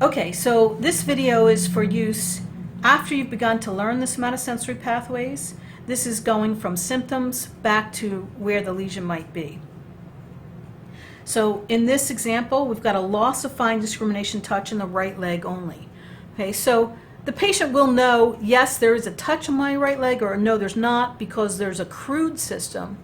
Okay, so this video is for use after you've begun to learn the somatosensory pathways. This is going from symptoms back to where the lesion might be. So in this example, we've got a loss of fine discrimination touch in the right leg only. Okay, so the patient will know, yes, there is a touch on my right leg, or no, there's not, because there's a crude system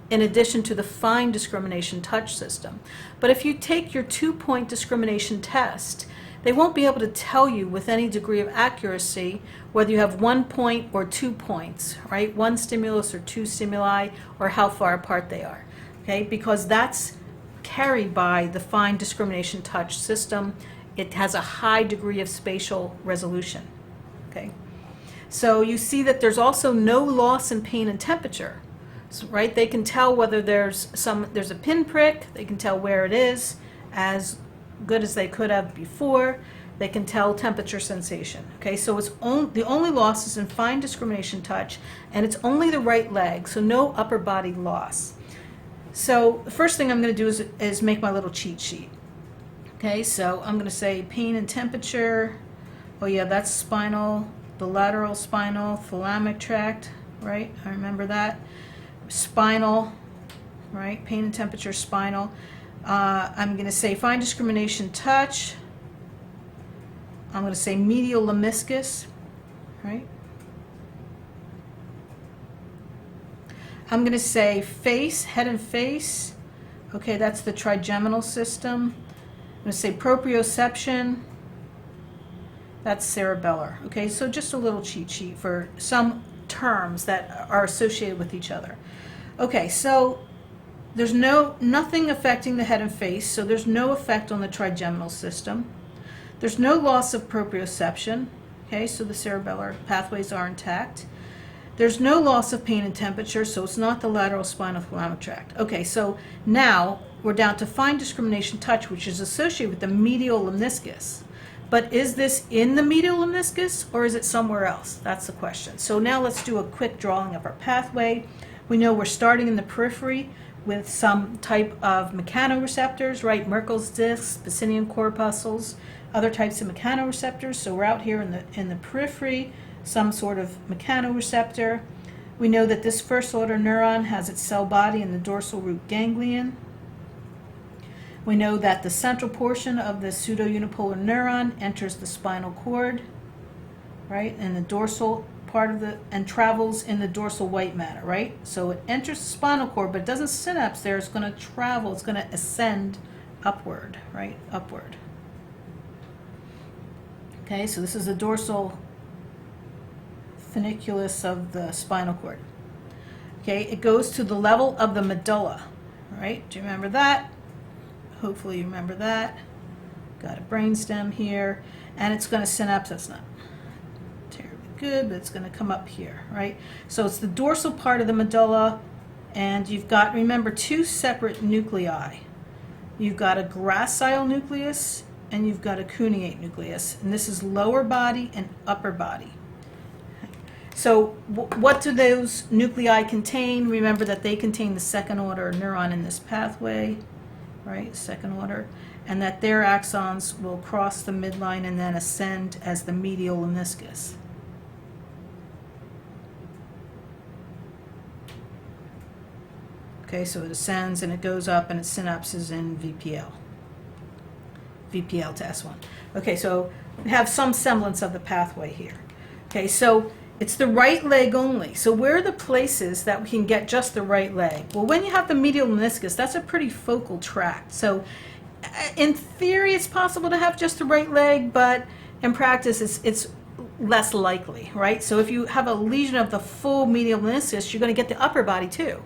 in addition to the fine discrimination touch system. But if you take your 2-point discrimination test, they won't be able to tell you with any degree of accuracy whether you have 1 point or 2 points, right? 1 stimulus or 2 stimuli, or how far apart they are, okay? Because that's carried by the fine discrimination touch system. It has a high degree of spatial resolution, okay? So you see that there's also no loss in pain and temperature, right? They can tell whether there's a pinprick, they can tell where it is as good as they could have before. They can tell temperature sensation. Okay, so it's the only loss is in fine discrimination touch, and it's only the right leg, so no upper body loss. So the first thing I'm going to do is make my little cheat sheet. Okay, so I'm going to say pain and temperature. Oh yeah, that's spinal, the lateral spinal thalamic tract, right? I remember that. Spinal, right? Pain and temperature, spinal. I'm going to say fine discrimination touch. I'm going to say medial lemniscus, right? I'm going to say face, head and face. Okay, that's the trigeminal system. I'm going to say proprioception. That's cerebellar. Okay, so just a little cheat sheet for some terms that are associated with each other. Okay, so there's nothing affecting the head and face, so there's no effect on the trigeminal system. There's no loss of proprioception, okay, so the cerebellar pathways are intact. There's no loss of pain and temperature, so it's not the lateral spinal thalamic tract. Okay, so now we're down to fine discrimination touch, which is associated with the medial lemniscus. But is this in the medial lemniscus, or is it somewhere else? That's the question. So now let's do a quick drawing of our pathway. We know we're starting in the periphery with some type of mechanoreceptors, right? Merkel's discs, Pacinian corpuscles, other types of mechanoreceptors. So we're out here in the periphery, some sort of mechanoreceptor. We know that this first order neuron has its cell body in the dorsal root ganglion. We know that the central portion of the pseudounipolar neuron enters the spinal cord, right? And the dorsal part of and travels in the dorsal white matter, right? So it enters the spinal cord, but it doesn't synapse there. It's going to travel. It's going to ascend upward, right? Upward. Okay, so this is the dorsal funiculus of the spinal cord. Okay, it goes to the level of the medulla, right? Do you remember that? Hopefully you remember that. Got a brainstem here, and it's going to synapse. That's not terribly good, but it's going to come up here, right? So it's the dorsal part of the medulla, and you've got, remember, 2 separate nuclei. You've got a gracile nucleus, and you've got a cuneate nucleus, and this is lower body and upper body. So what do those nuclei contain? Remember that they contain the second order neuron in this pathway, right? Second order, and that their axons will cross the midline and then ascend as the medial lemniscus. Okay, so it ascends and it goes up and it synapses in VPL to S1. Okay, so we have some semblance of the pathway here. Okay, so it's the right leg only. So where are the places that we can get just the right leg? Well, when you have the medial meniscus, that's a pretty focal tract. So in theory, it's possible to have just the right leg, but in practice, it's less likely, right? So if you have a lesion of the full medial meniscus, you're going to get the upper body too.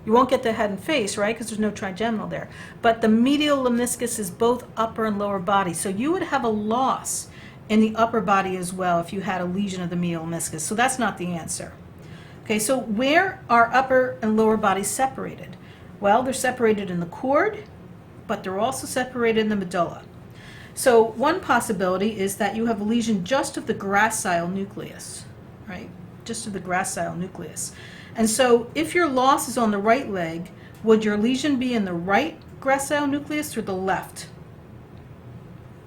You won't get the head and face, right, because there's no trigeminal there. But the medial lemniscus is both upper and lower body. So you would have a loss in the upper body as well if you had a lesion of the medial meniscus. So that's not the answer. Okay, so where are upper and lower bodies separated? Well, they're separated in the cord, but they're also separated in the medulla. So one possibility is that you have a lesion just of the gracile nucleus, right? Just of the gracile nucleus. And so if your loss is on the right leg, would your lesion be in the right gracile nucleus or the left?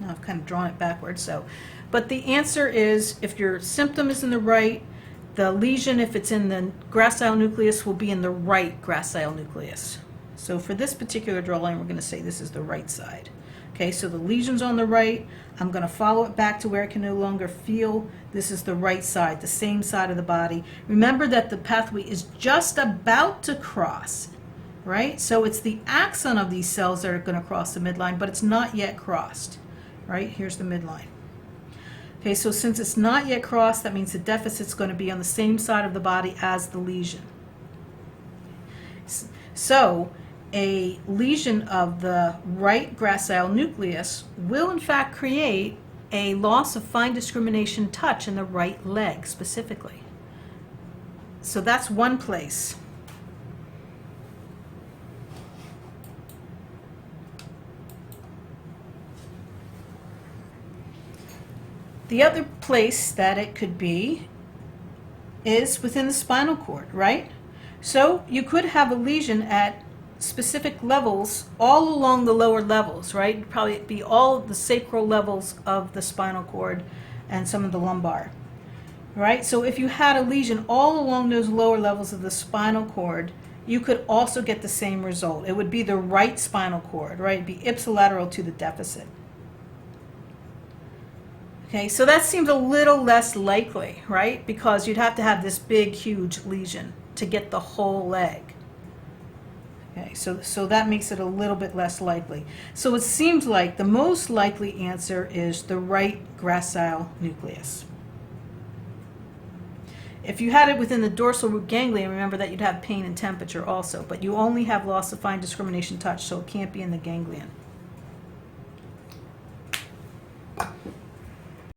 Now I've kind of drawn it backwards, so. But the answer is, if your symptom is in the right, the lesion, if it's in the gracile nucleus, will be in the right gracile nucleus. So for this particular drawing, we're going to say this is the right side. Okay, so the lesion's on the right. I'm going to follow it back to where I can no longer feel. This is the right side, the same side of the body. Remember that the pathway is just about to cross, right? So it's the axon of these cells that are going to cross the midline, but it's not yet crossed, right? Here's the midline. Okay, so since it's not yet crossed, that means the deficit's going to be on the same side of the body as the lesion. So a lesion of the right gracile nucleus will in fact create a loss of fine discrimination touch in the right leg specifically. So that's one place. The other place that it could be is within the spinal cord, right? So you could have a lesion at specific levels all along the lower levels, right? It'd probably be all the sacral levels of the spinal cord and some of the lumbar, right? So if you had a lesion all along those lower levels of the spinal cord, you could also get the same result. It would be the right spinal cord, right? It'd be ipsilateral to the deficit. Okay, so that seems a little less likely, right? Because you'd have to have this big, huge lesion to get the whole leg. Okay, so that makes it a little bit less likely. So it seems like the most likely answer is the right gracile nucleus. If you had it within the dorsal root ganglion, remember that you'd have pain and temperature also, but you only have loss of fine discrimination touch, so it can't be in the ganglion.